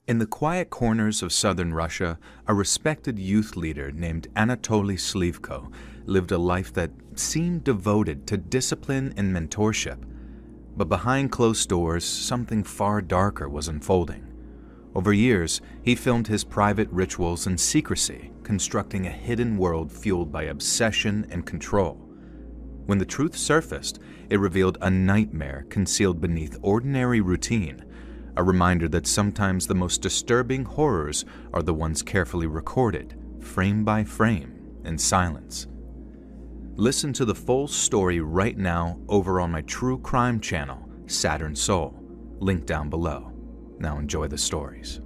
In the quiet corners of southern Russia, a respected youth leader named Anatoly Slivko lived a life that seemed devoted to discipline and mentorship. But behind closed doors, something far darker was unfolding. Over years, he filmed his private rituals in secrecy, constructing a hidden world fueled by obsession and control. When the truth surfaced, it revealed a nightmare concealed beneath ordinary routine, a reminder that sometimes the most disturbing horrors are the ones carefully recorded, frame by frame, in silence. Listen to the full story right now over on my true crime channel, Saturn Soul, link down below. Now enjoy the stories.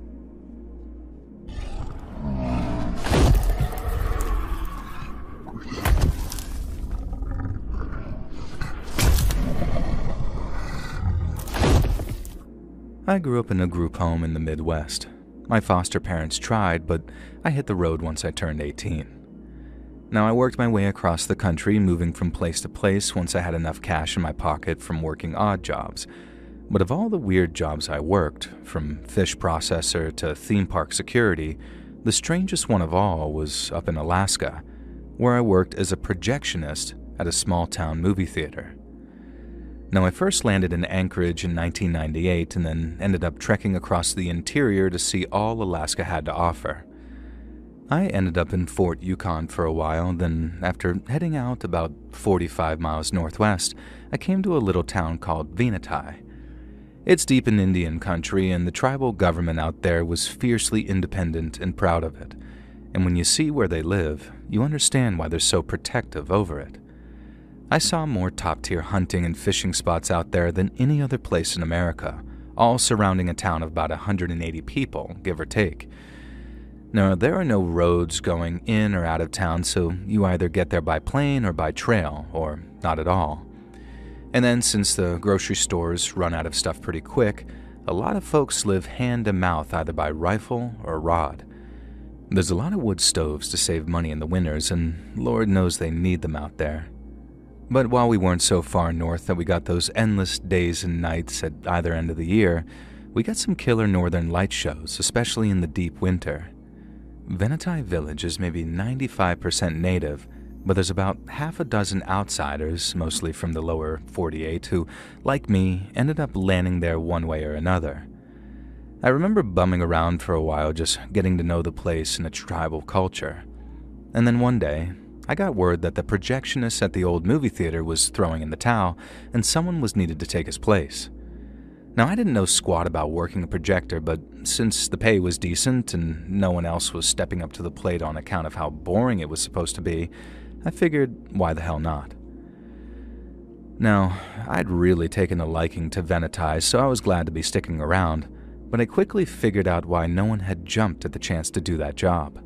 I grew up in a group home in the Midwest. My foster parents tried, but I hit the road once I turned 18. Now, I worked my way across the country, moving from place to place once I had enough cash in my pocket from working odd jobs. But of all the weird jobs I worked, from fish processor to theme park security, the strangest one of all was up in Alaska, where I worked as a projectionist at a small-town movie theater. Now, I first landed in Anchorage in 1998 and then ended up trekking across the interior to see all Alaska had to offer. I ended up in Fort Yukon for a while, then after heading out about 45 miles northwest, I came to a little town called Venati. It's deep in Indian country, and the tribal government out there was fiercely independent and proud of it. And when you see where they live, you understand why they're so protective over it. I saw more top-tier hunting and fishing spots out there than any other place in America, all surrounding a town of about 180 people, give or take. Now, there are no roads going in or out of town, so you either get there by plane or by trail, or not at all. And then, since the grocery stores run out of stuff pretty quick, a lot of folks live hand-to-mouth either by rifle or rod. There's a lot of wood stoves to save money in the winters, and Lord knows they need them out there. But while we weren't so far north that we got those endless days and nights at either end of the year, we got some killer northern light shows, especially in the deep winter. Venati Village is maybe 95% native, but there's about half a dozen outsiders, mostly from the lower 48, who, like me, ended up landing there one way or another. I remember bumming around for a while just getting to know the place and its tribal culture. And then one day, I got word that the projectionist at the old movie theater was throwing in the towel, and someone was needed to take his place. Now, I didn't know squat about working a projector, but since the pay was decent and no one else was stepping up to the plate on account of how boring it was supposed to be, I figured, why the hell not? Now, I'd really taken a liking to Venati, so I was glad to be sticking around, but I quickly figured out why no one had jumped at the chance to do that job.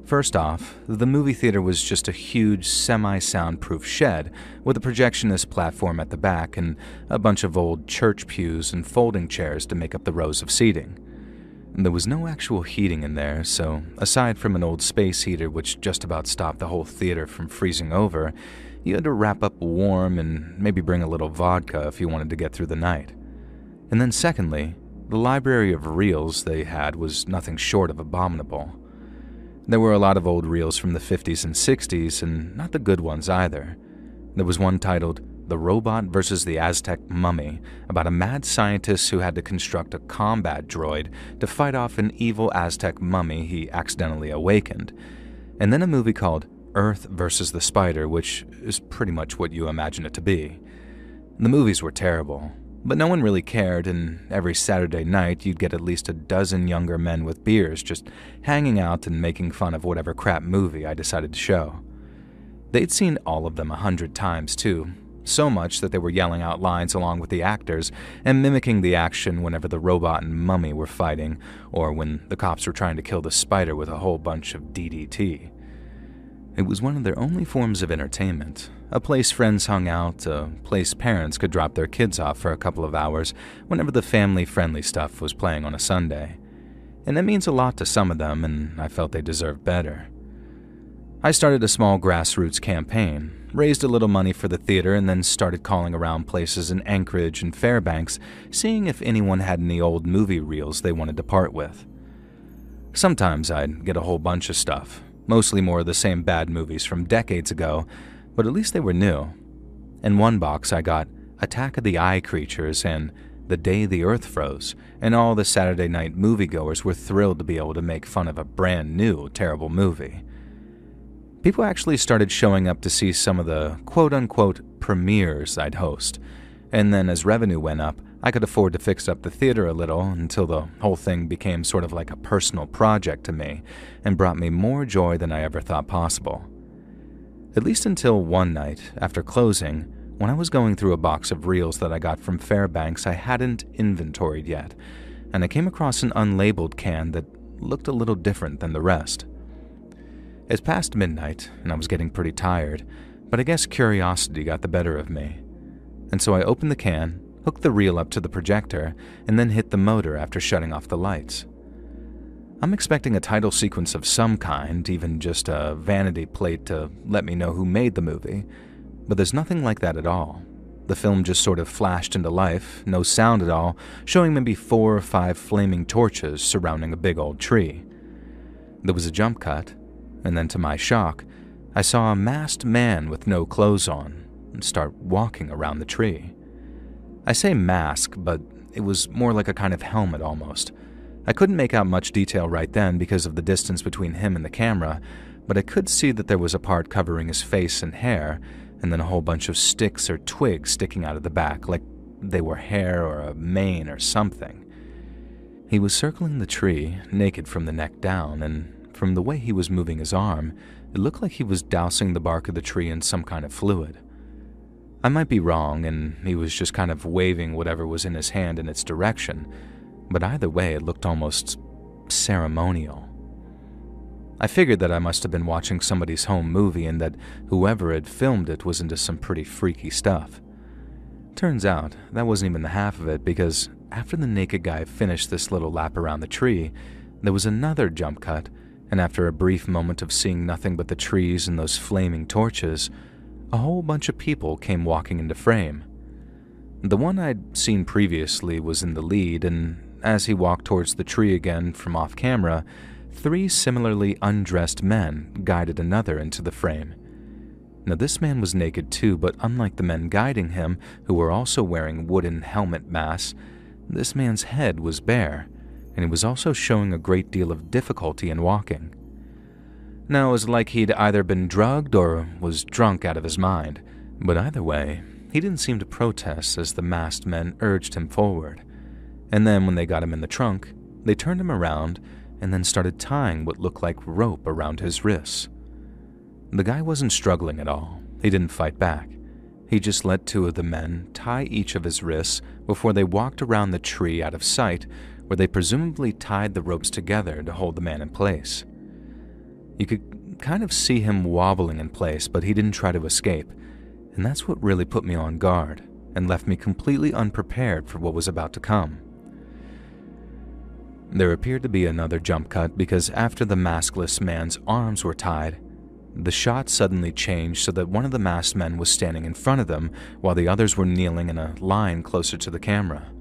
First off, the movie theater was just a huge semi-soundproof shed with a projectionist platform at the back and a bunch of old church pews and folding chairs to make up the rows of seating. There was no actual heating in there, so aside from an old space heater which just about stopped the whole theater from freezing over, you had to wrap up warm and maybe bring a little vodka if you wanted to get through the night. And then secondly, the library of reels they had was nothing short of abominable. There were a lot of old reels from the 50s and 60s, and not the good ones either. There was one titled The Robot versus the Aztec Mummy, about a mad scientist who had to construct a combat droid to fight off an evil Aztec mummy he accidentally awakened. And then a movie called Earth versus the Spider, which is pretty much what you imagine it to be. The movies were terrible, but no one really cared, and every Saturday night you'd get at least a dozen younger men with beers just hanging out and making fun of whatever crap movie I decided to show. They'd seen all of them 100 times too, so much that they were yelling out lines along with the actors and mimicking the action whenever the robot and mummy were fighting, or when the cops were trying to kill the spider with a whole bunch of DDT. It was one of their only forms of entertainment, a place friends hung out, a place parents could drop their kids off for a couple of hours whenever the family-friendly stuff was playing on a Sunday. And that means a lot to some of them, and I felt they deserved better. I started a small grassroots campaign, raised a little money for the theater, and then started calling around places in Anchorage and Fairbanks, seeing if anyone had any old movie reels they wanted to part with. Sometimes I'd get a whole bunch of stuff, mostly more of the same bad movies from decades ago, but at least they were new. In one box I got Attack of the Eye Creatures and The Day the Earth Froze, and all the Saturday night moviegoers were thrilled to be able to make fun of a brand new, terrible movie. People actually started showing up to see some of the quote-unquote premieres I'd host, and then as revenue went up, I could afford to fix up the theater a little until the whole thing became sort of like a personal project to me and brought me more joy than I ever thought possible. At least until one night, after closing, when I was going through a box of reels that I got from Fairbanks I hadn't inventoried yet, and I came across an unlabeled can that looked a little different than the rest. It's past midnight, and I was getting pretty tired, but I guess curiosity got the better of me. And so I opened the can, hooked the reel up to the projector, and then hit the motor after shutting off the lights. I'm expecting a title sequence of some kind, even just a vanity plate to let me know who made the movie, but there's nothing like that at all. The film just sort of flashed into life, no sound at all, showing maybe 4 or 5 flaming torches surrounding a big old tree. There was a jump cut, and then to my shock, I saw a masked man with no clothes on start walking around the tree. I say mask, but it was more like a kind of helmet almost. I couldn't make out much detail right then because of the distance between him and the camera, but I could see that there was a part covering his face and hair, and then a whole bunch of sticks or twigs sticking out of the back, like they were hair or a mane or something. He was circling the tree, naked from the neck down, and from the way he was moving his arm, it looked like he was dousing the bark of the tree in some kind of fluid. I might be wrong, and he was just kind of waving whatever was in his hand in its direction, but either way it looked almost ceremonial. I figured that I must have been watching somebody's home movie and that whoever had filmed it was into some pretty freaky stuff. Turns out, that wasn't even the half of it, because after the naked guy finished this little lap around the tree, there was another jump cut, and after a brief moment of seeing nothing but the trees and those flaming torches, a whole bunch of people came walking into frame. The one I'd seen previously was in the lead, and as he walked towards the tree again from off-camera, 3 similarly undressed men guided another into the frame. Now this man was naked too, but unlike the men guiding him, who were also wearing wooden helmet masks, this man's head was bare, and he was also showing a great deal of difficulty in walking. Now, it was like he'd either been drugged or was drunk out of his mind, but either way, he didn't seem to protest as the masked men urged him forward. And then when they got him in the trunk, they turned him around and then started tying what looked like rope around his wrists. The guy wasn't struggling at all. He didn't fight back. He just let 2 of the men tie each of his wrists before they walked around the tree out of sight, where they presumably tied the ropes together to hold the man in place. You could kind of see him wobbling in place, but he didn't try to escape, and that's what really put me on guard and left me completely unprepared for what was about to come. There appeared to be another jump cut because after the maskless man's arms were tied, the shot suddenly changed so that one of the masked men was standing in front of them while the others were kneeling in a line closer to the camera.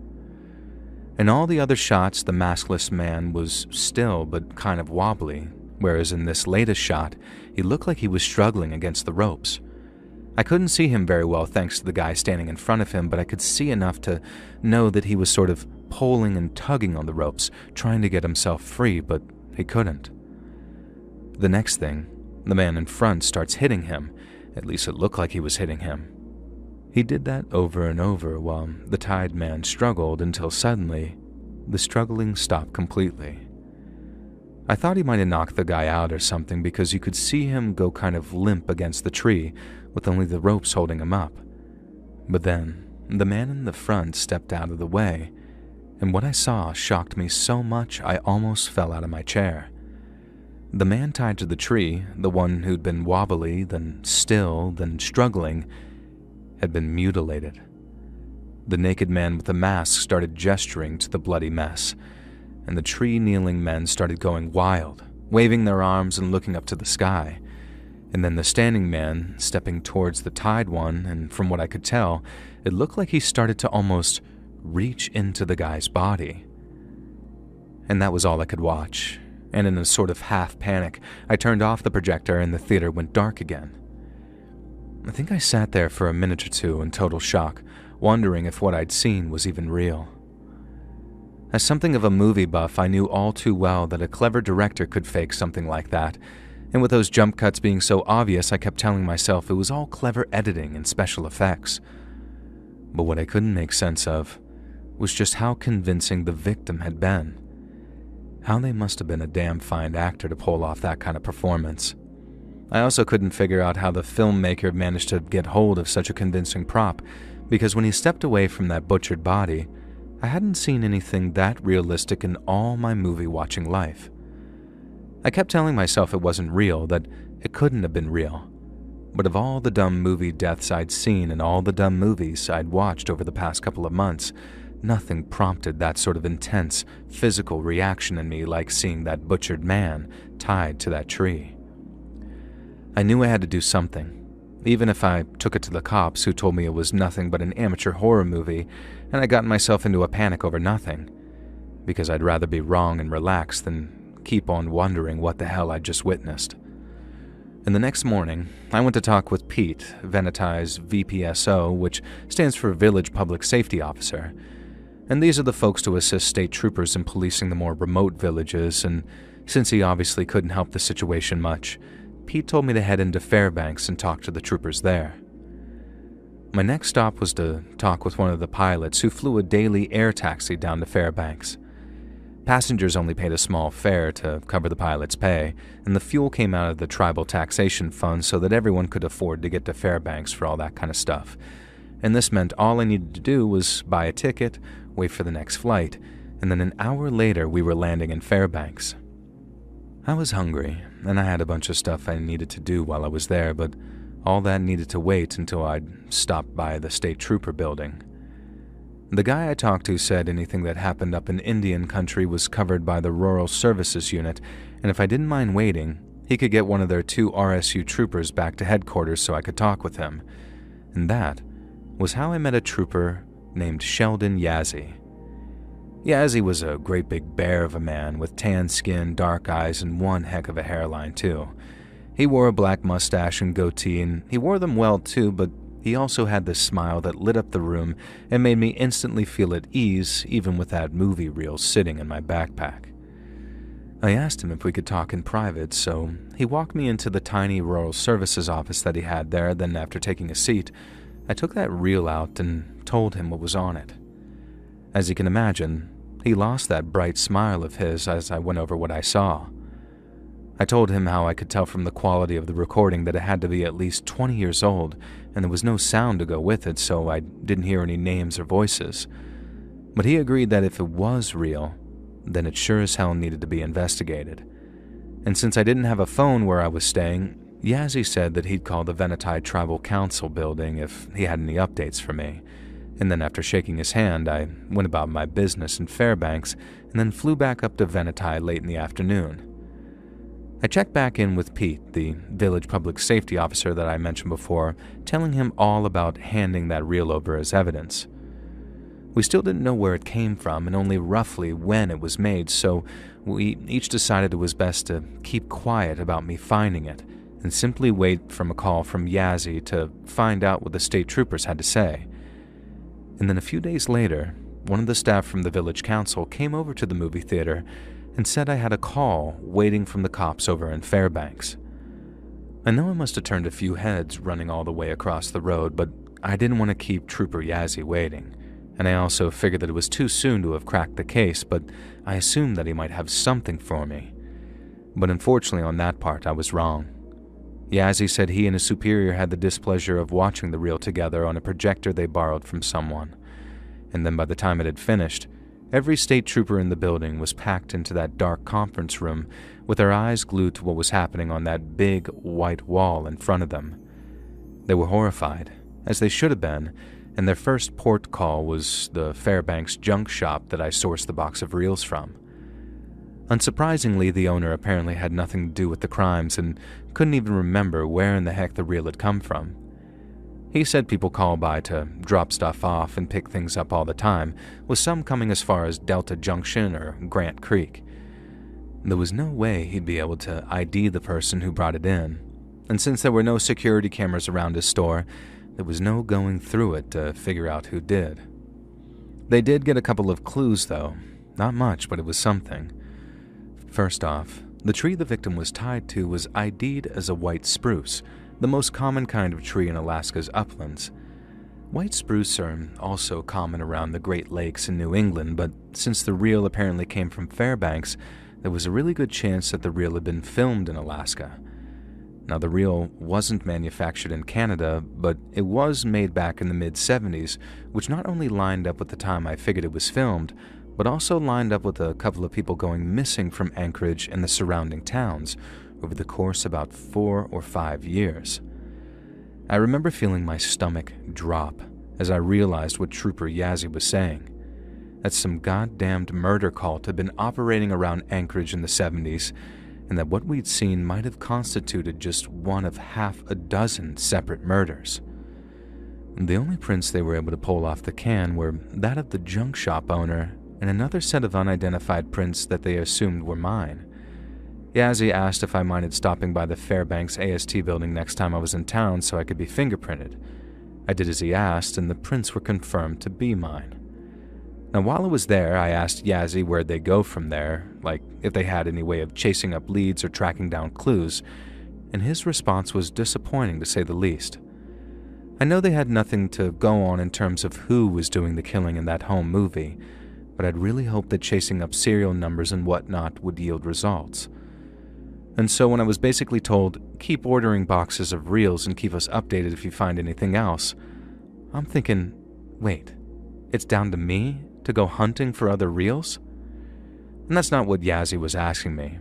In all the other shots, the maskless man was still but kind of wobbly, whereas in this latest shot, he looked like he was struggling against the ropes. I couldn't see him very well thanks to the guy standing in front of him, but I could see enough to know that he was sort of pulling and tugging on the ropes, trying to get himself free, but he couldn't. The next thing, the man in front starts hitting him. At least it looked like he was hitting him. He did that over and over while the tied man struggled until suddenly, the struggling stopped completely. I thought he might have knocked the guy out or something because you could see him go kind of limp against the tree with only the ropes holding him up. But then, the man in the front stepped out of the way, and what I saw shocked me so much I almost fell out of my chair. The man tied to the tree, the one who'd been wobbly, then still, then struggling, had been mutilated. The naked man with the mask started gesturing to the bloody mess, and the tree-kneeling men started going wild, waving their arms and looking up to the sky. and then the standing man stepping towards the tied one, and from what I could tell, it looked like he started to almost reach into the guy's body. And that was all I could watch, and in a sort of half panic, I turned off the projector and the theater went dark again. I think I sat there for a minute or two in total shock, wondering if what I'd seen was even real. As something of a movie buff, I knew all too well that a clever director could fake something like that, and with those jump cuts being so obvious, I kept telling myself it was all clever editing and special effects. But what I couldn't make sense of was just how convincing the victim had been. How they must have been a damn fine actor to pull off that kind of performance. I also couldn't figure out how the filmmaker managed to get hold of such a convincing prop, because when he stepped away from that butchered body, I hadn't seen anything that realistic in all my movie-watching life. I kept telling myself it wasn't real, that it couldn't have been real. But of all the dumb movie deaths I'd seen and all the dumb movies I'd watched over the past couple of months, nothing prompted that sort of intense, physical reaction in me like seeing that butchered man tied to that tree. I knew I had to do something, even if I took it to the cops who told me it was nothing but an amateur horror movie and I'd gotten myself into a panic over nothing, because I'd rather be wrong and relaxed than keep on wondering what the hell I'd just witnessed. And the next morning, I went to talk with Pete, Venetai's VPSO, which stands for Village Public Safety Officer. And these are the folks to assist state troopers in policing the more remote villages, and since he obviously couldn't help the situation much, Pete told me to head into Fairbanks and talk to the troopers there. My next stop was to talk with one of the pilots who flew a daily air taxi down to Fairbanks. Passengers only paid a small fare to cover the pilot's pay, and the fuel came out of the tribal taxation fund so that everyone could afford to get to Fairbanks for all that kind of stuff. And this meant all I needed to do was buy a ticket, wait for the next flight, and then an hour later we were landing in Fairbanks. I was hungry, and I had a bunch of stuff I needed to do while I was there, but all that needed to wait until I'd stopped by the state trooper building. The guy I talked to said anything that happened up in Indian country was covered by the Rural Services Unit, and if I didn't mind waiting, he could get one of their 2 RSU troopers back to headquarters so I could talk with him. And that was how I met a trooper named Sheldon Yazzie. Yazzie was a great big bear of a man with tan skin, dark eyes, and one heck of a hairline, too. He wore a black mustache and goatee, and he wore them well, too, but he also had this smile that lit up the room and made me instantly feel at ease, even with that movie reel sitting in my backpack. I asked him if we could talk in private, so he walked me into the tiny rural services office that he had there. Then after taking a seat, I took that reel out and told him what was on it. As you can imagine, he lost that bright smile of his as I went over what I saw. I told him how I could tell from the quality of the recording that it had to be at least 20 years old, and there was no sound to go with it, so I didn't hear any names or voices. But he agreed that if it was real, then it sure as hell needed to be investigated. And since I didn't have a phone where I was staying, Yazzie said that he'd call the Venetai Tribal Council building if he had any updates for me. And then after shaking his hand, I went about my business in Fairbanks and then flew back up to Venetai late in the afternoon. I checked back in with Pete, the village public safety officer that I mentioned before, telling him all about handing that reel over as evidence. We still didn't know where it came from and only roughly when it was made, so we each decided it was best to keep quiet about me finding it and simply wait for a call from Yazzie to find out what the state troopers had to say. And then a few days later, one of the staff from the village council came over to the movie theater and said I had a call waiting from the cops over in Fairbanks. I know I must have turned a few heads running all the way across the road, but I didn't want to keep Trooper Yazzie waiting, and I also figured that it was too soon to have cracked the case, but I assumed that he might have something for me. But unfortunately on that part I was wrong. Yazzie said he and his superior had the displeasure of watching the reel together on a projector they borrowed from someone, and then by the time it had finished, every state trooper in the building was packed into that dark conference room with their eyes glued to what was happening on that big white wall in front of them. They were horrified, as they should have been, and their first port call was the Fairbanks junk shop that I sourced the box of reels from. Unsurprisingly, the owner apparently had nothing to do with the crimes and couldn't even remember where in the heck the reel had come from. He said people call by to drop stuff off and pick things up all the time, with some coming as far as Delta Junction or Grant Creek. There was no way he'd be able to ID the person who brought it in, and since there were no security cameras around his store, there was no going through it to figure out who did. They did get a couple of clues, though. Not much, but it was something. First off, the tree the victim was tied to was ID'd as a white spruce, the most common kind of tree in Alaska's uplands. White spruce are also common around the Great Lakes in New England, but since the reel apparently came from Fairbanks, there was a really good chance that the reel had been filmed in Alaska. Now, the reel wasn't manufactured in Canada, but it was made back in the mid-70s, which not only lined up with the time I figured it was filmed, but also lined up with a couple of people going missing from Anchorage and the surrounding towns over the course of about 4 or 5 years. I remember feeling my stomach drop as I realized what Trooper Yazzie was saying, that some goddamned murder cult had been operating around Anchorage in the 70s, and that what we'd seen might have constituted just one of half a dozen separate murders. The only prints they were able to pull off the can were that of the junk shop owner and another set of unidentified prints that they assumed were mine. Yazzie asked if I minded stopping by the Fairbanks AST building next time I was in town so I could be fingerprinted. I did as he asked, and the prints were confirmed to be mine. Now, while I was there, I asked Yazzie where'd they go from there, like if they had any way of chasing up leads or tracking down clues, and his response was disappointing to say the least. I know they had nothing to go on in terms of who was doing the killing in that home movie, but I'd really hoped that chasing up serial numbers and whatnot would yield results. And so when I was basically told, keep ordering boxes of reels and keep us updated if you find anything else, I'm thinking, wait, it's down to me to go hunting for other reels? And that's not what Yazzie was asking me.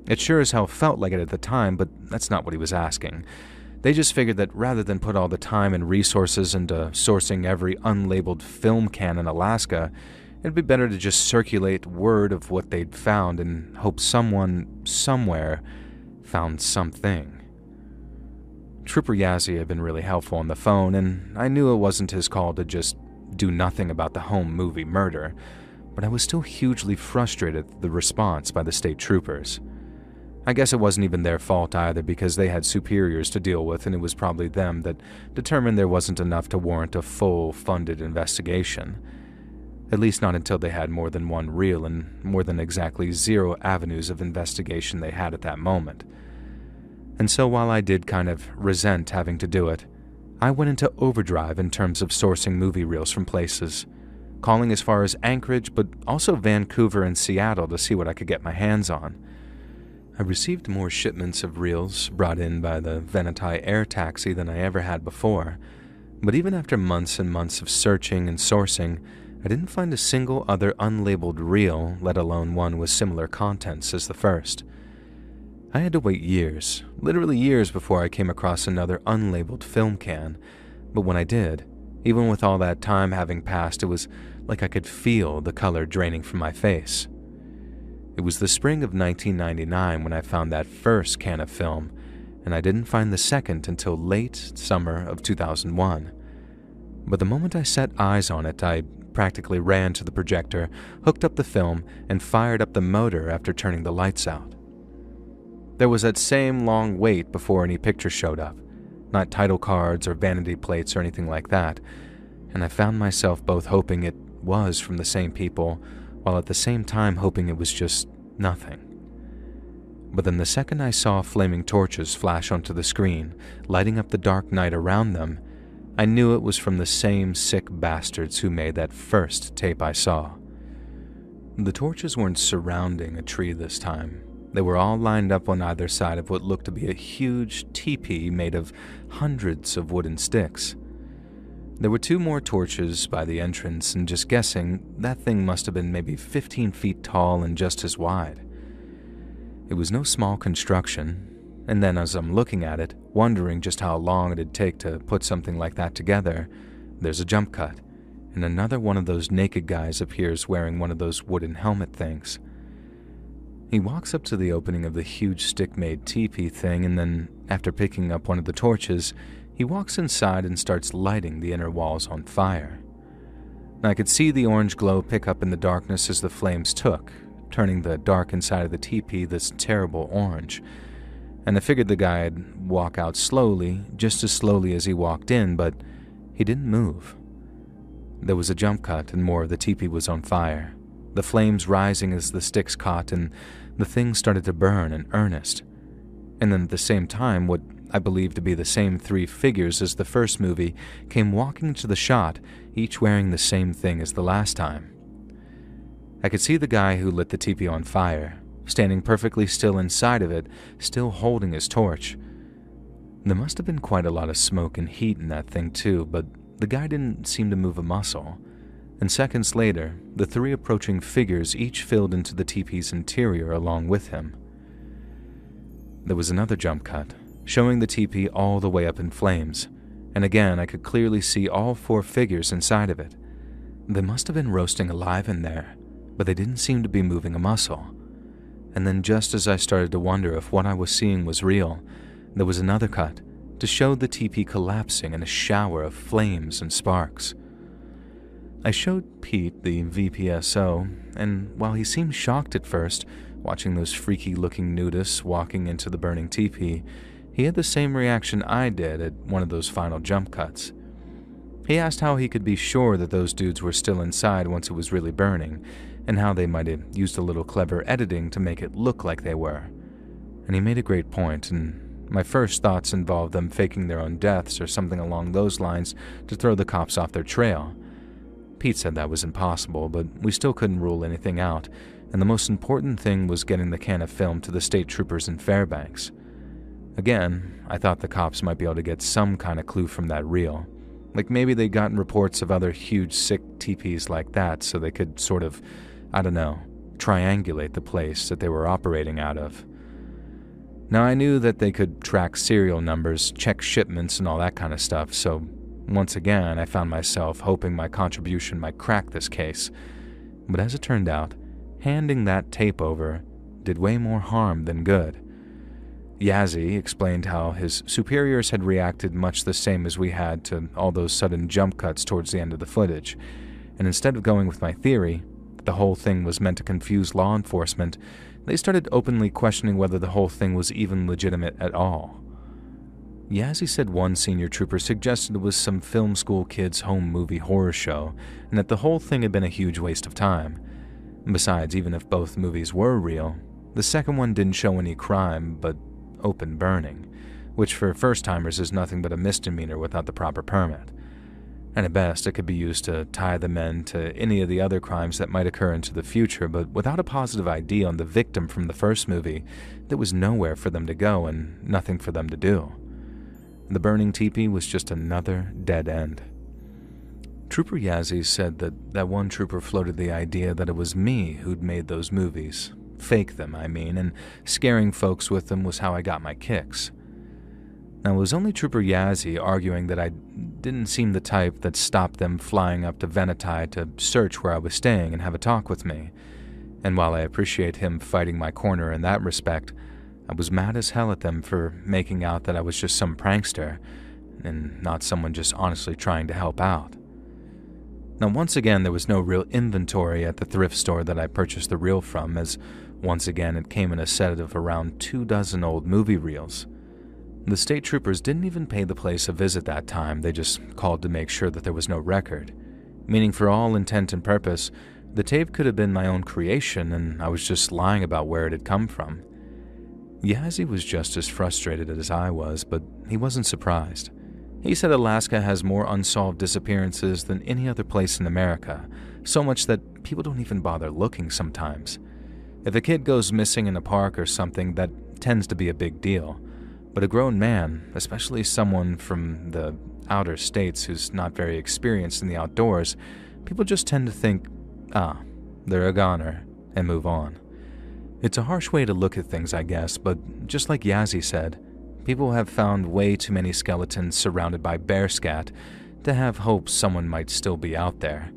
It sure as hell felt like it at the time, but that's not what he was asking. They just figured that rather than put all the time and resources into sourcing every unlabeled film can in Alaska, it'd be better to just circulate word of what they'd found and hope someone, somewhere, found something. Trooper Yazzie had been really helpful on the phone, and I knew it wasn't his call to just do nothing about the home movie murder, but I was still hugely frustrated at the response by the state troopers. I guess it wasn't even their fault either, because they had superiors to deal with, and it was probably them that determined there wasn't enough to warrant a full, funded investigation. At least not until they had more than one reel and more than exactly 0 avenues of investigation they had at that moment. And so while I did kind of resent having to do it, I went into overdrive in terms of sourcing movie reels from places, calling as far as Anchorage, but also Vancouver and Seattle to see what I could get my hands on. I received more shipments of reels brought in by the Venetai air taxi than I ever had before, but even after months and months of searching and sourcing, I didn't find a single other unlabeled reel, let alone one with similar contents as the first. I had to wait years, literally years, before I came across another unlabeled film can, but when I did, even with all that time having passed, it was like I could feel the color draining from my face. It was the spring of 1999 when I found that first can of film, and I didn't find the second until late summer of 2001. But the moment I set eyes on it, I practically ran to the projector, hooked up the film, and fired up the motor after turning the lights out. There was that same long wait before any picture showed up, not title cards or vanity plates or anything like that, and I found myself both hoping it was from the same people, while at the same time hoping it was just nothing. But then the second I saw flaming torches flash onto the screen, lighting up the dark night around them, I knew it was from the same sick bastards who made that first tape I saw. The torches weren't surrounding a tree this time. They were all lined up on either side of what looked to be a huge teepee made of hundreds of wooden sticks. There were 2 more torches by the entrance, and just guessing, that thing must have been maybe 15 feet tall and just as wide. It was no small construction, and then as I'm looking at it, wondering just how long it'd take to put something like that together, there's a jump cut, and another one of those naked guys appears wearing one of those wooden helmet things. He walks up to the opening of the huge stick-made teepee thing, and then, after picking up one of the torches, he walks inside and starts lighting the inner walls on fire. I could see the orange glow pick up in the darkness as the flames took, turning the dark inside of the teepee this terrible orange. And I figured the guy'd walk out slowly, just as slowly as he walked in, but he didn't move. There was a jump cut and more of the teepee was on fire, the flames rising as the sticks caught and the thing started to burn in earnest. And then at the same time, what I believe to be the same three figures as the first movie came walking into the shot, each wearing the same thing as the last time. I could see the guy who lit the teepee on fire, standing perfectly still inside of it, still holding his torch. There must have been quite a lot of smoke and heat in that thing too, but the guy didn't seem to move a muscle. And seconds later, the three approaching figures each filled into the teepee's interior along with him. There was another jump cut, showing the teepee all the way up in flames, and again I could clearly see all four figures inside of it. They must have been roasting alive in there, but they didn't seem to be moving a muscle. And then just as I started to wonder if what I was seeing was real, there was another cut to show the teepee collapsing in a shower of flames and sparks. I showed Pete the VPSO, and while he seemed shocked at first, watching those freaky-looking nudists walking into the burning teepee, he had the same reaction I did at one of those final jump cuts. He asked how he could be sure that those dudes were still inside once it was really burning, and how they might have used a little clever editing to make it look like they were. And he made a great point, and my first thoughts involved them faking their own deaths or something along those lines to throw the cops off their trail. Pete said that was impossible, but we still couldn't rule anything out, and the most important thing was getting the can of film to the state troopers in Fairbanks. Again, I thought the cops might be able to get some kind of clue from that reel. Like maybe they'd gotten reports of other huge sick teepees like that so they could sort of, triangulate the place that they were operating out of. Now I knew that they could track serial numbers, check shipments and all that kind of stuff, so once again I found myself hoping my contribution might crack this case. But as it turned out, handing that tape over did way more harm than good. Yazzie explained how his superiors had reacted much the same as we had to all those sudden jump cuts towards the end of the footage, and instead of going with my theory that the whole thing was meant to confuse law enforcement, they started openly questioning whether the whole thing was even legitimate at all. Yazzie said one senior trooper suggested it was some film school kids' home movie horror show, and that the whole thing had been a huge waste of time. Besides, even if both movies were real, the second one didn't show any crime but open burning, which for first-timers is nothing but a misdemeanor without the proper permit. And at best, it could be used to tie the men to any of the other crimes that might occur into the future, but without a positive ID on the victim from the first movie, there was nowhere for them to go and nothing for them to do. The burning teepee was just another dead end. Trooper Yazzie said that one trooper floated the idea that it was me who'd made those movies. Fake them, I mean, and scaring folks with them was how I got my kicks. Now, it was only Trooper Yazzie arguing that I didn't seem the type that stopped them flying up to Venati to search where I was staying and have a talk with me. And while I appreciate him fighting my corner in that respect, I was mad as hell at them for making out that I was just some prankster and not someone just honestly trying to help out. Now, once again, there was no real inventory at the thrift store that I purchased the reel from, as once again it came in a set of around 24 old movie reels. The state troopers didn't even pay the place a visit that time, they just called to make sure that there was no record, meaning for all intent and purpose, the tape could have been my own creation and I was just lying about where it had come from. Yazzie was just as frustrated as I was, but he wasn't surprised. He said Alaska has more unsolved disappearances than any other place in America, so much that people don't even bother looking sometimes. If a kid goes missing in a park or something, that tends to be a big deal. But a grown man, especially someone from the outer states who's not very experienced in the outdoors, people just tend to think, they're a goner, and move on. It's a harsh way to look at things, I guess, but just like Yazzie said, people have found way too many skeletons surrounded by bear scat to have hopes someone might still be out there,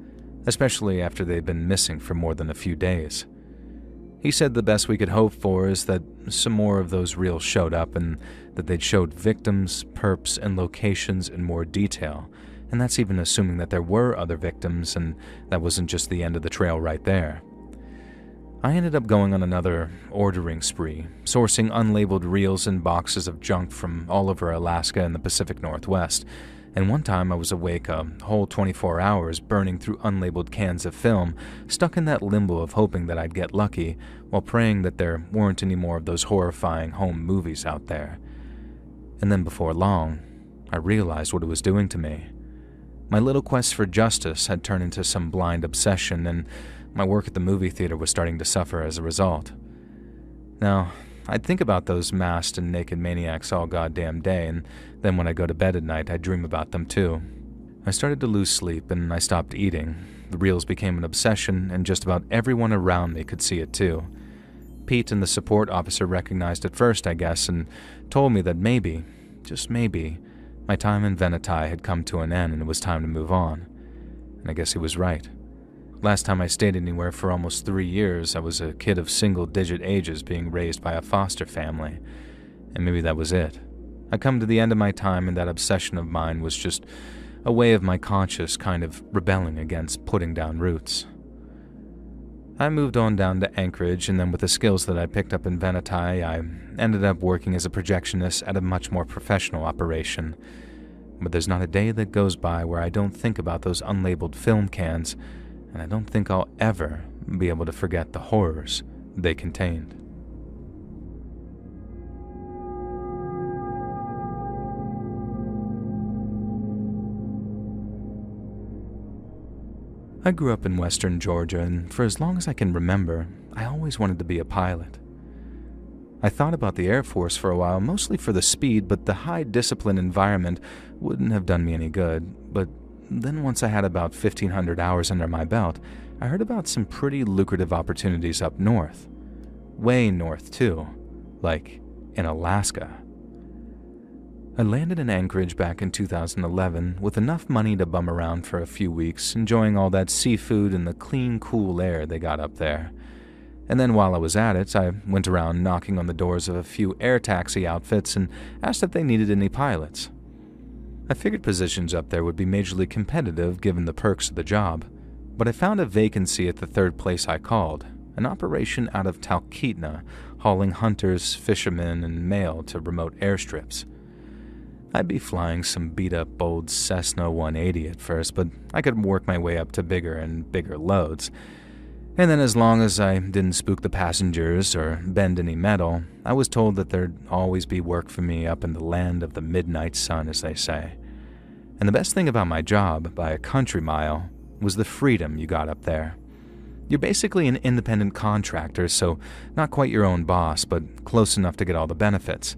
especially after they've been missing for more than a few days. He said the best we could hope for is that some more of those reels showed up and that they'd showed victims, perps, and locations in more detail, and that's even assuming that there were other victims and that wasn't just the end of the trail right there. I ended up going on another ordering spree, sourcing unlabeled reels and boxes of junk from all over Alaska and the Pacific Northwest, and one time I was awake a whole 24 hours burning through unlabeled cans of film, stuck in that limbo of hoping that I'd get lucky while praying that there weren't any more of those horrifying home movies out there. And then before long, I realized what it was doing to me. My little quest for justice had turned into some blind obsession, and my work at the movie theater was starting to suffer as a result. Now, I'd think about those masked and naked maniacs all goddamn day, and then when I go to bed at night, I'd dream about them too. I started to lose sleep, and I stopped eating. The reels became an obsession, and just about everyone around me could see it too. Pete and the support officer recognized it first, I guess, and told me that maybe, just maybe, my time in Venati had come to an end and it was time to move on. And I guess he was right. Last time I stayed anywhere for almost 3 years, I was a kid of single-digit ages being raised by a foster family. And maybe that was it. I'd come to the end of my time, and that obsession of mine was just a way of my conscience kind of rebelling against putting down roots. I moved on down to Anchorage, and then with the skills that I picked up in Venati, I ended up working as a projectionist at a much more professional operation. But there's not a day that goes by where I don't think about those unlabeled film cans, and I don't think I'll ever be able to forget the horrors they contained. I grew up in western Georgia, and for as long as I can remember, I always wanted to be a pilot. I thought about the Air Force for a while, mostly for the speed, but the high discipline environment wouldn't have done me any good. But then once I had about 1,500 hours under my belt, I heard about some pretty lucrative opportunities up north. Way north, too. Like in Alaska. I landed in Anchorage back in 2011 with enough money to bum around for a few weeks, enjoying all that seafood and the clean, cool air they got up there. And then while I was at it, I went around knocking on the doors of a few air taxi outfits and asked if they needed any pilots. I figured positions up there would be majorly competitive given the perks of the job, but I found a vacancy at the third place I called, an operation out of Talkeetna, hauling hunters, fishermen, and mail to remote airstrips. I'd be flying some beat-up old Cessna 180 at first, but I could work my way up to bigger and bigger loads. And then as long as I didn't spook the passengers or bend any metal, I was told that there'd always be work for me up in the land of the midnight sun, as they say. And the best thing about my job, by a country mile, was the freedom you got up there. You're basically an independent contractor, so not quite your own boss, but close enough to get all the benefits.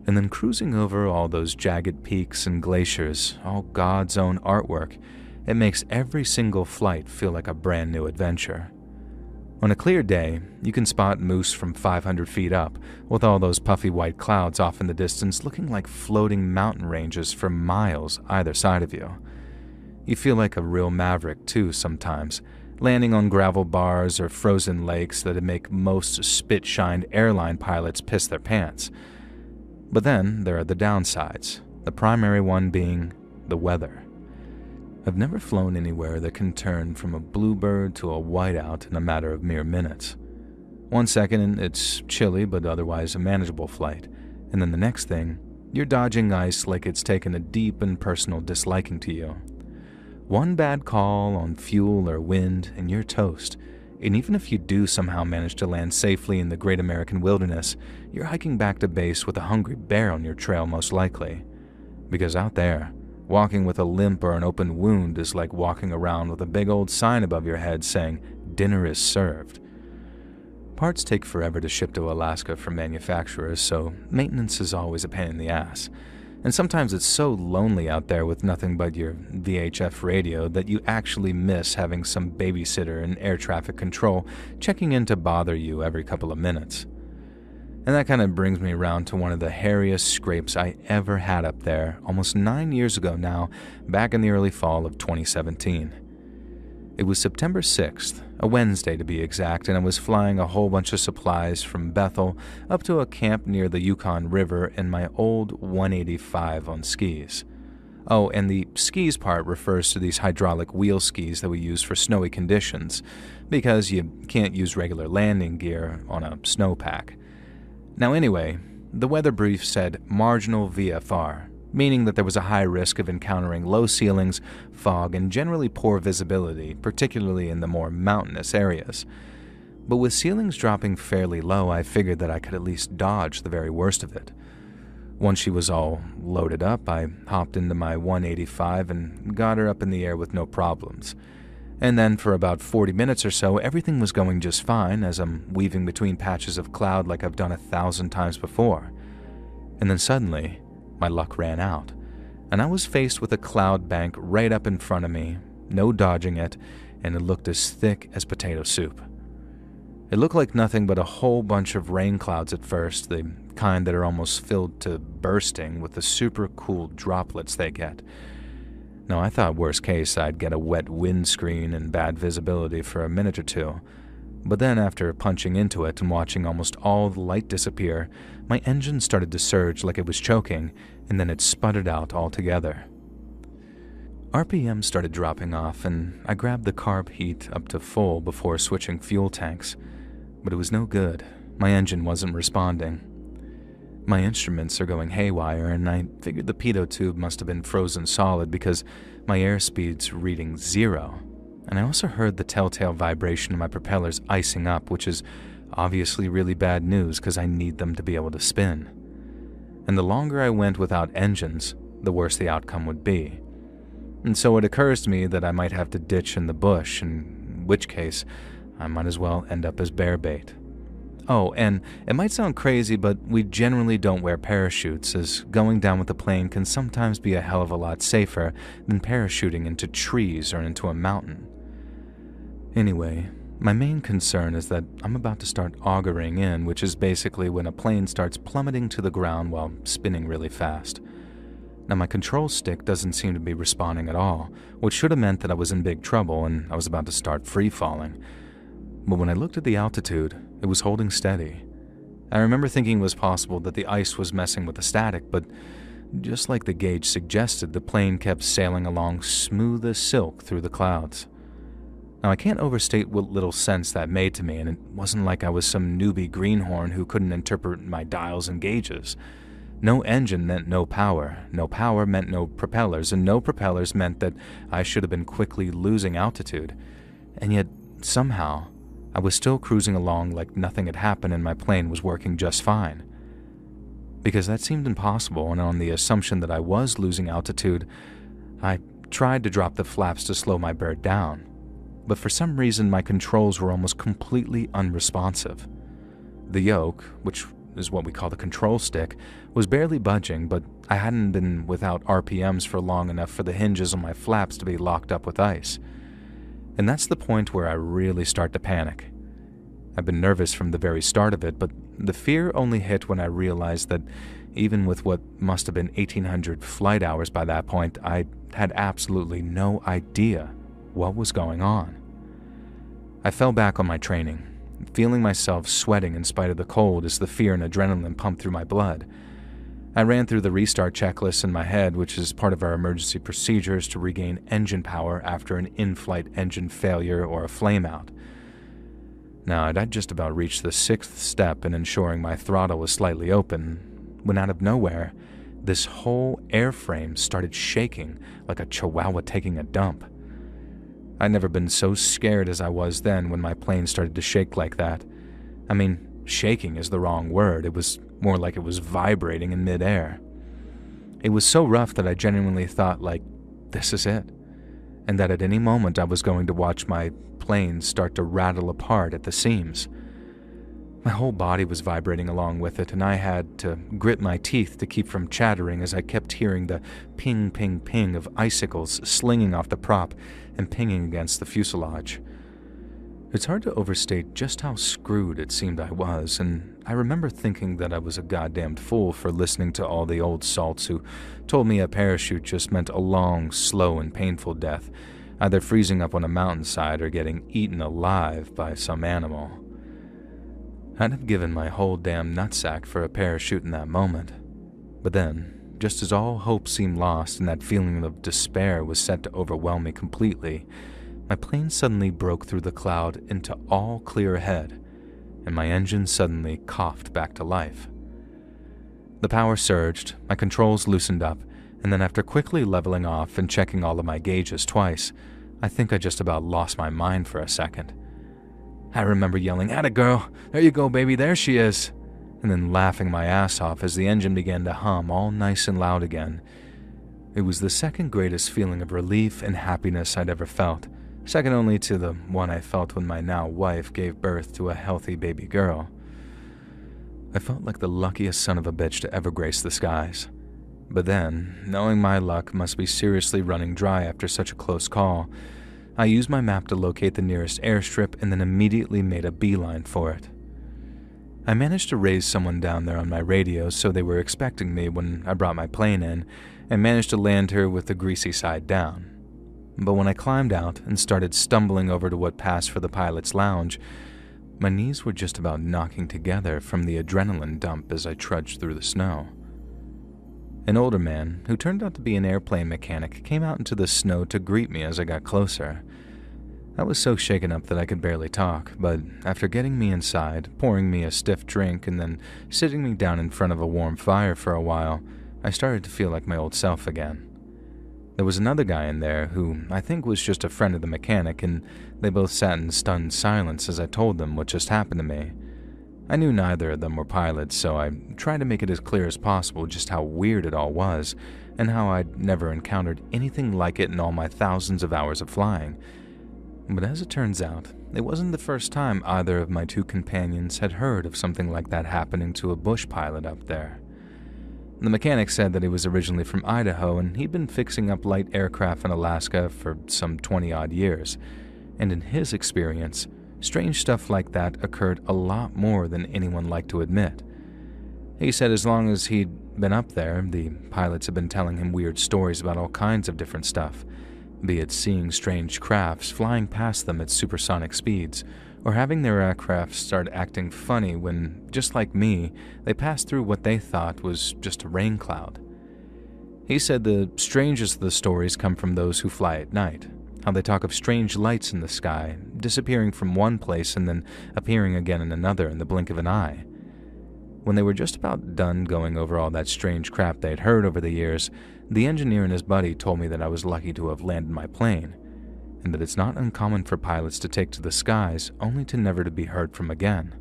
And then cruising over all those jagged peaks and glaciers, all God's own artwork, it makes every single flight feel like a brand new adventure. On a clear day, you can spot moose from 500 feet up, with all those puffy white clouds off in the distance looking like floating mountain ranges for miles either side of you. You feel like a real maverick too sometimes, landing on gravel bars or frozen lakes that'd make most spit-shined airline pilots piss their pants. But then there are the downsides, the primary one being the weather. I've never flown anywhere that can turn from a bluebird to a whiteout in a matter of mere minutes. 1 second, it's chilly but otherwise a manageable flight, and then the next thing, you're dodging ice like it's taken a deep and personal disliking to you. One bad call on fuel or wind, and you're toast. And even if you do somehow manage to land safely in the great American wilderness, you're hiking back to base with a hungry bear on your trail most likely. Because out there, walking with a limp or an open wound is like walking around with a big old sign above your head saying, "Dinner is served." Parts take forever to ship to Alaska from manufacturers, so maintenance is always a pain in the ass. And sometimes it's so lonely out there with nothing but your VHF radio that you actually miss having some babysitter in air traffic control checking in to bother you every couple of minutes. And that kind of brings me around to one of the hairiest scrapes I ever had up there almost 9 years ago now, back in the early fall of 2017. It was September 6th, a Wednesday to be exact, and I was flying a whole bunch of supplies from Bethel up to a camp near the Yukon River in my old 185 on skis. Oh, and the skis part refers to these hydraulic wheel skis that we use for snowy conditions, because you can't use regular landing gear on a snowpack. Now anyway, the weather brief said marginal VFR, meaning that there was a high risk of encountering low ceilings, fog, and generally poor visibility, particularly in the more mountainous areas. But with ceilings dropping fairly low, I figured that I could at least dodge the very worst of it. Once she was all loaded up, I hopped into my 185 and got her up in the air with no problems. And then for about 40 minutes or so, everything was going just fine as I'm weaving between patches of cloud like I've done 1,000 times before. And then suddenly, my luck ran out, and I was faced with a cloud bank right up in front of me, no dodging it, and it looked as thick as potato soup. It looked like nothing but a whole bunch of rain clouds at first, the kind that are almost filled to bursting with the super cool droplets they get. Now, I thought worst case I'd get a wet windscreen and bad visibility for a minute or two, but then after punching into it and watching almost all the light disappear, my engine started to surge like it was choking, and then it sputtered out altogether. RPM started dropping off, and I grabbed the carb heat up to full before switching fuel tanks, but it was no good. My engine wasn't responding. My instruments are going haywire, and I figured the pitot tube must have been frozen solid because my airspeed's reading 0. And I also heard the telltale vibration of my propellers icing up, which is obviously really bad news because I need them to be able to spin. And the longer I went without engines, the worse the outcome would be. And so it occurs to me that I might have to ditch in the bush, in which case I might as well end up as bear bait. Oh, and it might sound crazy, but we generally don't wear parachutes, as going down with a plane can sometimes be a hell of a lot safer than parachuting into trees or into a mountain. Anyway, my main concern is that I'm about to start auguring in, which is basically when a plane starts plummeting to the ground while spinning really fast. Now, my control stick doesn't seem to be responding at all, which should have meant that I was in big trouble and I was about to start free-falling. But when I looked at the altitude, it was holding steady. I remember thinking it was possible that the ice was messing with the static, but just like the gauge suggested, the plane kept sailing along smooth as silk through the clouds. Now, I can't overstate what little sense that made to me, and it wasn't like I was some newbie greenhorn who couldn't interpret my dials and gauges. No engine meant no power meant no propellers, and no propellers meant that I should have been quickly losing altitude. And yet, somehow, I was still cruising along like nothing had happened and my plane was working just fine. Because that seemed impossible, and on the assumption that I was losing altitude, I tried to drop the flaps to slow my bird down. But for some reason my controls were almost completely unresponsive. The yoke, which is what we call the control stick, was barely budging, but I hadn't been without RPMs for long enough for the hinges on my flaps to be locked up with ice. And that's the point where I really start to panic. I've been nervous from the very start of it, but the fear only hit when I realized that even with what must have been 1,800 flight hours by that point, I had absolutely no idea what was going on. I fell back on my training, feeling myself sweating in spite of the cold as the fear and adrenaline pumped through my blood. I ran through the restart checklist in my head, which is part of our emergency procedures to regain engine power after an in-flight engine failure or a flameout. Now, I'd just about reached the 6th step in ensuring my throttle was slightly open, when out of nowhere, this whole airframe started shaking like a chihuahua taking a dump. I'd never been so scared as I was then when my plane started to shake like that. I mean, shaking is the wrong word. It was more like it was vibrating in midair. It was so rough that I genuinely thought, like, this is it, and that at any moment I was going to watch my plane start to rattle apart at the seams. My whole body was vibrating along with it, and I had to grit my teeth to keep from chattering as I kept hearing the ping, ping, ping of icicles slinging off the prop and pinging against the fuselage. It's hard to overstate just how screwed it seemed I was, and I remember thinking that I was a goddamned fool for listening to all the old salts who told me a parachute just meant a long, slow, and painful death, either freezing up on a mountainside or getting eaten alive by some animal. I'd have given my whole damn nutsack for a parachute in that moment. But then, just as all hope seemed lost and that feeling of despair was set to overwhelm me completely, my plane suddenly broke through the cloud into all clear ahead, and my engine suddenly coughed back to life. The power surged, my controls loosened up, and then after quickly leveling off and checking all of my gauges twice, I think I just about lost my mind for a second. I remember yelling, "Atta girl, there you go baby, there she is," and then laughing my ass off as the engine began to hum all nice and loud again. It was the second greatest feeling of relief and happiness I'd ever felt, second only to the one I felt when my now wife gave birth to a healthy baby girl. I felt like the luckiest son of a bitch to ever grace the skies. But then, knowing my luck must be seriously running dry after such a close call, I used my map to locate the nearest airstrip and then immediately made a beeline for it. I managed to raise someone down there on my radio so they were expecting me when I brought my plane in, and managed to land her with the greasy side down. But when I climbed out and started stumbling over to what passed for the pilot's lounge, my knees were just about knocking together from the adrenaline dump as I trudged through the snow. An older man, who turned out to be an airplane mechanic, came out into the snow to greet me as I got closer. I was so shaken up that I could barely talk, but after getting me inside, pouring me a stiff drink, and then sitting me down in front of a warm fire for a while, I started to feel like my old self again. There was another guy in there who I think was just a friend of the mechanic, and they both sat in stunned silence as I told them what just happened to me. I knew neither of them were pilots, so I tried to make it as clear as possible just how weird it all was, and how I'd never encountered anything like it in all my thousands of hours of flying. But as it turns out, it wasn't the first time either of my two companions had heard of something like that happening to a bush pilot up there. The mechanic said that he was originally from Idaho, and he'd been fixing up light aircraft in Alaska for some 20-odd years, and in his experience, strange stuff like that occurred a lot more than anyone liked to admit. He said as long as he'd been up there, the pilots had been telling him weird stories about all kinds of different stuff, be it seeing strange crafts flying past them at supersonic speeds, or having their aircraft start acting funny when, just like me, they passed through what they thought was just a rain cloud. He said the strangest of the stories come from those who fly at night, how they talk of strange lights in the sky, disappearing from one place and then appearing again in another in the blink of an eye. When they were just about done going over all that strange crap they'd heard over the years, the engineer and his buddy told me that I was lucky to have landed my plane, and that it's not uncommon for pilots to take to the skies only to never to be heard from again.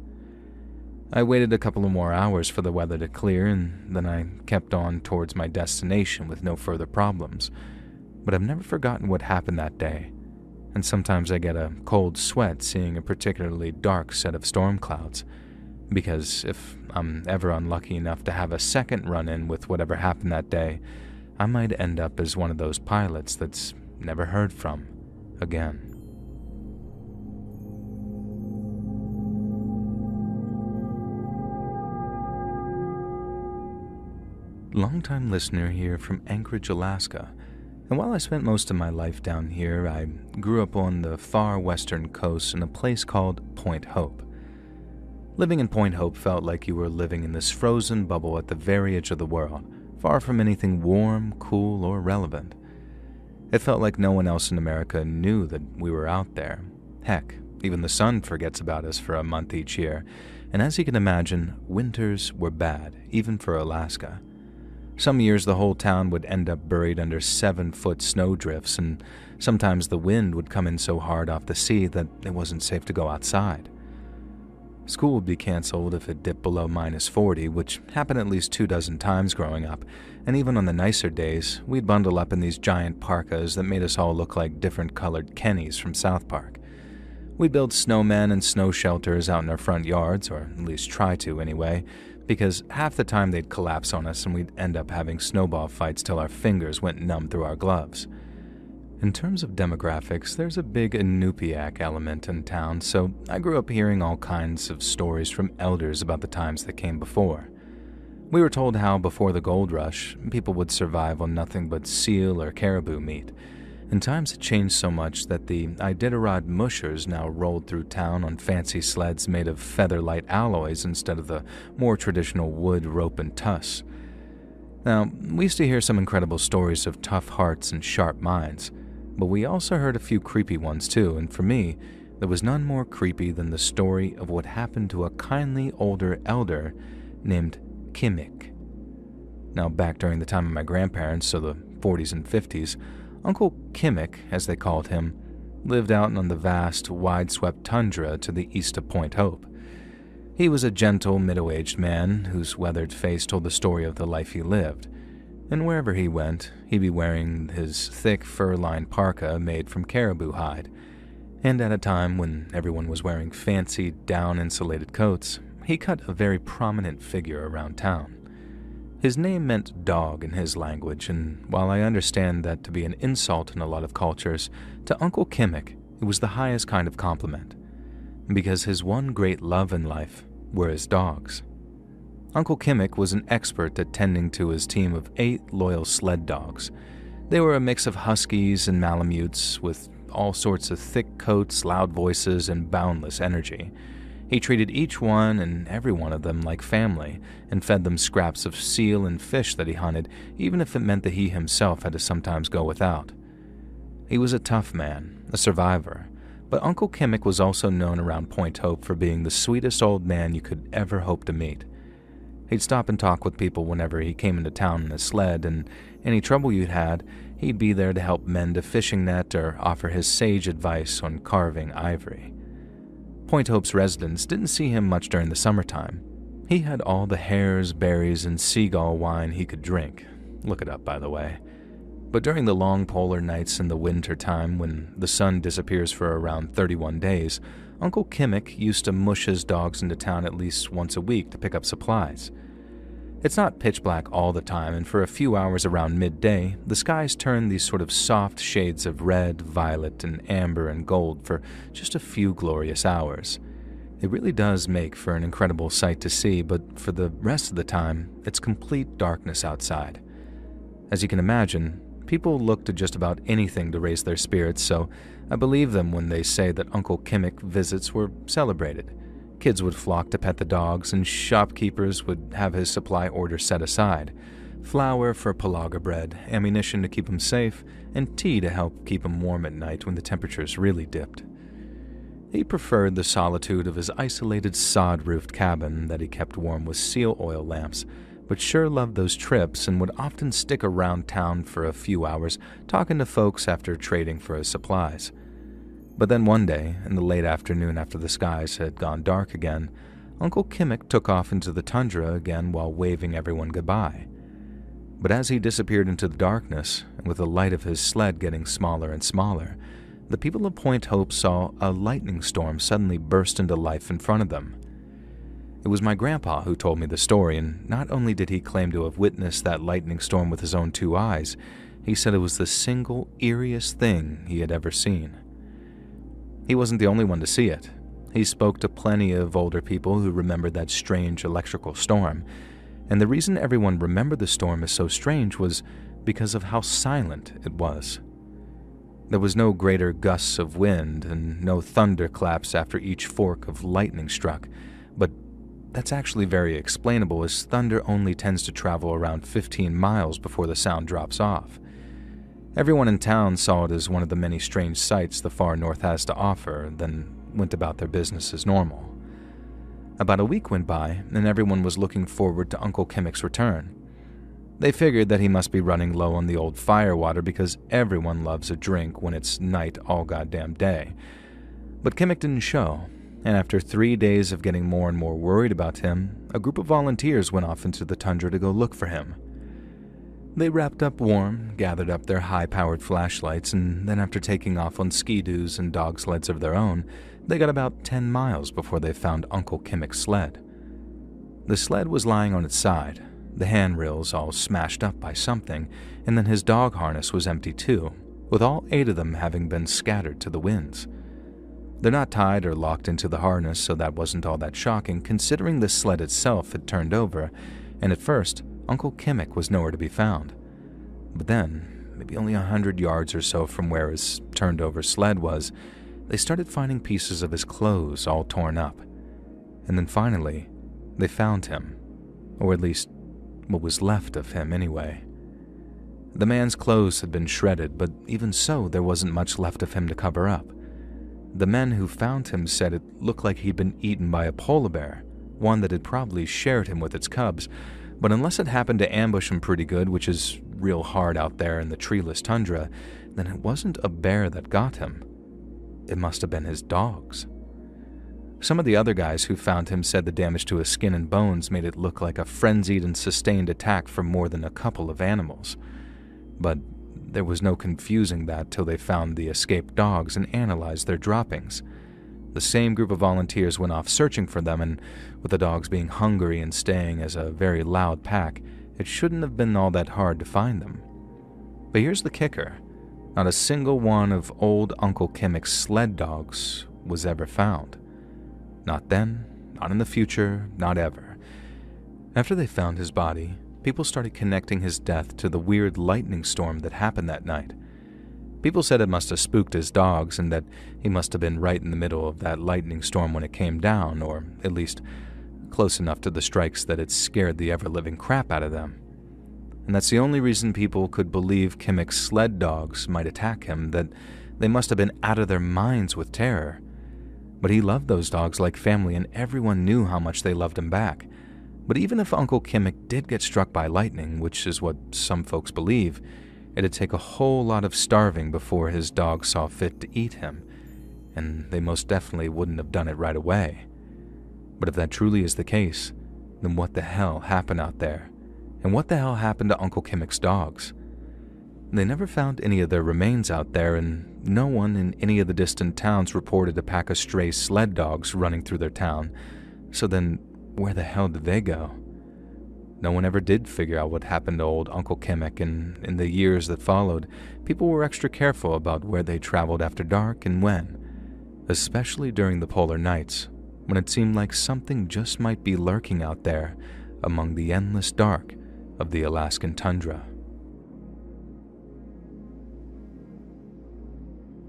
I waited a couple of more hours for the weather to clear, and then I kept on towards my destination with no further problems. But I've never forgotten what happened that day, and sometimes I get a cold sweat seeing a particularly dark set of storm clouds, because if I'm ever unlucky enough to have a second run-in with whatever happened that day, I might end up as one of those pilots that's never heard from again. Longtime listener here from Anchorage, Alaska. And while I spent most of my life down here, I grew up on the far western coast in a place called Point Hope. Living in Point Hope felt like you were living in this frozen bubble at the very edge of the world, far from anything warm, cool, or relevant. It felt like no one else in America knew that we were out there. Heck, even the sun forgets about us for a month each year, and as you can imagine, winters were bad, even for Alaska. Some years the whole town would end up buried under 7-foot snowdrifts, and sometimes the wind would come in so hard off the sea that it wasn't safe to go outside. School would be canceled if it dipped below -40, which happened at least 24 times growing up, and even on the nicer days, we'd bundle up in these giant parkas that made us all look like different colored Kennys from South Park. We'd build snowmen and snow shelters out in our front yards, or at least try to anyway, because half the time they'd collapse on us and we'd end up having snowball fights till our fingers went numb through our gloves. In terms of demographics, there's a big Inupiaq element in town, so I grew up hearing all kinds of stories from elders about the times that came before. We were told how before the gold rush, people would survive on nothing but seal or caribou meat, and times had changed so much that the Iditarod mushers now rolled through town on fancy sleds made of feather-light alloys instead of the more traditional wood, rope, and tuss. Now, we used to hear some incredible stories of tough hearts and sharp minds, but we also heard a few creepy ones too, and for me, there was none more creepy than the story of what happened to a kindly older elder named Kimmick. Now, back during the time of my grandparents, so the 40s and 50s, Uncle Kimmick, as they called him, lived out on the vast, wide-swept tundra to the east of Point Hope. He was a gentle, middle-aged man whose weathered face told the story of the life he lived, and wherever he went, he'd be wearing his thick, fur-lined parka made from caribou hide, and at a time when everyone was wearing fancy, down-insulated coats, he cut a very prominent figure around town. His name meant dog in his language, and while I understand that to be an insult in a lot of cultures, to Uncle Kimmick it was the highest kind of compliment, because his one great love in life were his dogs. Uncle Kimmick was an expert at tending to his team of 8 loyal sled dogs. They were a mix of huskies and malamutes with all sorts of thick coats, loud voices, and boundless energy. He treated each one and every one of them like family and fed them scraps of seal and fish that he hunted, even if it meant that he himself had to sometimes go without. He was a tough man, a survivor, but Uncle Kimmick was also known around Point Hope for being the sweetest old man you could ever hope to meet. He'd stop and talk with people whenever he came into town in his sled, and any trouble you'd had, he'd be there to help mend a fishing net or offer his sage advice on carving ivory. Point Hope's residents didn't see him much during the summertime. He had all the hares, berries, and seagull wine he could drink. Look it up, by the way. But during the long polar nights in the winter time, when the sun disappears for around 31 days, Uncle Kimmick used to mush his dogs into town at least once a week to pick up supplies. It's not pitch black all the time, and for a few hours around midday, the skies turn these sort of soft shades of red, violet, and amber and gold for just a few glorious hours. It really does make for an incredible sight to see, but for the rest of the time, it's complete darkness outside. As you can imagine, people look to just about anything to raise their spirits, so I believe them when they say that Uncle Kimmick visits were celebrated. Kids would flock to pet the dogs, and shopkeepers would have his supply order set aside. Flour for palaga bread, ammunition to keep him safe, and tea to help keep him warm at night when the temperatures really dipped. He preferred the solitude of his isolated sod-roofed cabin that he kept warm with seal oil lamps, but sure loved those trips and would often stick around town for a few hours talking to folks after trading for his supplies. But then one day, in the late afternoon after the skies had gone dark again, Uncle Kimmick took off into the tundra again while waving everyone goodbye. But as he disappeared into the darkness, and with the light of his sled getting smaller and smaller, the people of Point Hope saw a lightning storm suddenly burst into life in front of them. It was my grandpa who told me the story, and not only did he claim to have witnessed that lightning storm with his own 2 eyes, he said it was the single eeriest thing he had ever seen. He wasn't the only one to see it. He spoke to plenty of older people who remembered that strange electrical storm, and the reason everyone remembered the storm as so strange was because of how silent it was. There was no greater gusts of wind and no thunderclaps after each fork of lightning struck, but that's actually very explainable, as thunder only tends to travel around 15 miles before the sound drops off. Everyone in town saw it as one of the many strange sights the far north has to offer, then went about their business as normal. About a week went by, and everyone was looking forward to Uncle Kimmick's return. They figured that he must be running low on the old firewater because everyone loves a drink when it's night all goddamn day. But Kimmick didn't show, and after 3 days of getting more and more worried about him, a group of volunteers went off into the tundra to go look for him. They wrapped up warm, gathered up their high-powered flashlights, and then after taking off on ski-doos and dog sleds of their own, they got about 10 miles before they found Uncle Kimmick's sled. The sled was lying on its side, the handrails all smashed up by something, and then his dog harness was empty too, with all 8 of them having been scattered to the winds. They're not tied or locked into the harness, so that wasn't all that shocking, considering the sled itself had turned over, and at first, Uncle Kimmick was nowhere to be found. But then, maybe only 100 yards or so from where his turned-over sled was, they started finding pieces of his clothes all torn up. And then finally, they found him, or at least what was left of him anyway. The man's clothes had been shredded, but even so, there wasn't much left of him to cover up. The men who found him said it looked like he'd been eaten by a polar bear, one that had probably shared him with its cubs, but unless it happened to ambush him pretty good, which is real hard out there in the treeless tundra, then it wasn't a bear that got him. It must have been his dogs. Some of the other guys who found him said the damage to his skin and bones made it look like a frenzied and sustained attack from more than a couple of animals. But there was no confusing that till they found the escaped dogs and analyzed their droppings. The same group of volunteers went off searching for them, and with the dogs being hungry and staying as a very loud pack, it shouldn't have been all that hard to find them. But here's the kicker. Not a single one of old Uncle Kimmick's sled dogs was ever found. Not then, not in the future, not ever. After they found his body, people started connecting his death to the weird lightning storm that happened that night. People said it must have spooked his dogs and that he must have been right in the middle of that lightning storm when it came down, or at least close enough to the strikes that it scared the ever-living crap out of them. And that's the only reason people could believe Kimmick's sled dogs might attack him, that they must have been out of their minds with terror. But he loved those dogs like family, and everyone knew how much they loved him back. But even if Uncle Kimmick did get struck by lightning, which is what some folks believe, it'd take a whole lot of starving before his dogs saw fit to eat him, and they most definitely wouldn't have done it right away. But if that truly is the case, then what the hell happened out there? And what the hell happened to Uncle Kimmick's dogs? They never found any of their remains out there, and no one in any of the distant towns reported a pack of stray sled dogs running through their town. So then, where the hell did they go? No one ever did figure out what happened to old Uncle Kimmick, and in the years that followed, people were extra careful about where they traveled after dark and when, especially during the polar nights, when it seemed like something just might be lurking out there among the endless dark of the Alaskan tundra.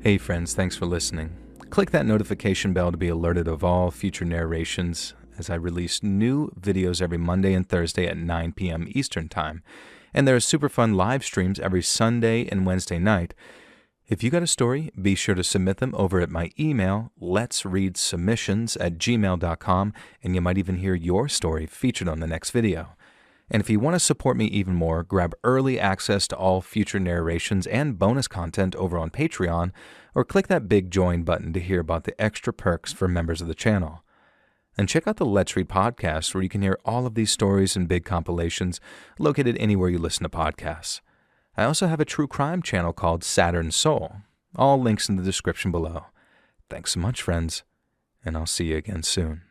Hey friends, thanks for listening. Click that notification bell to be alerted of all future narrations as I release new videos every Monday and Thursday at 9 p.m. Eastern Time. And there are super fun live streams every Sunday and Wednesday night. If you got a story, be sure to submit them over at my email, LetsReadSubmissions@gmail.com, and you might even hear your story featured on the next video. And if you want to support me even more, grab early access to all future narrations and bonus content over on Patreon, or click that big join button to hear about the extra perks for members of the channel. And check out the Let's Read podcast, where you can hear all of these stories and big compilations located anywhere you listen to podcasts. I also have a true crime channel called Saturn Soul. All links in the description below. Thanks so much, friends, and I'll see you again soon.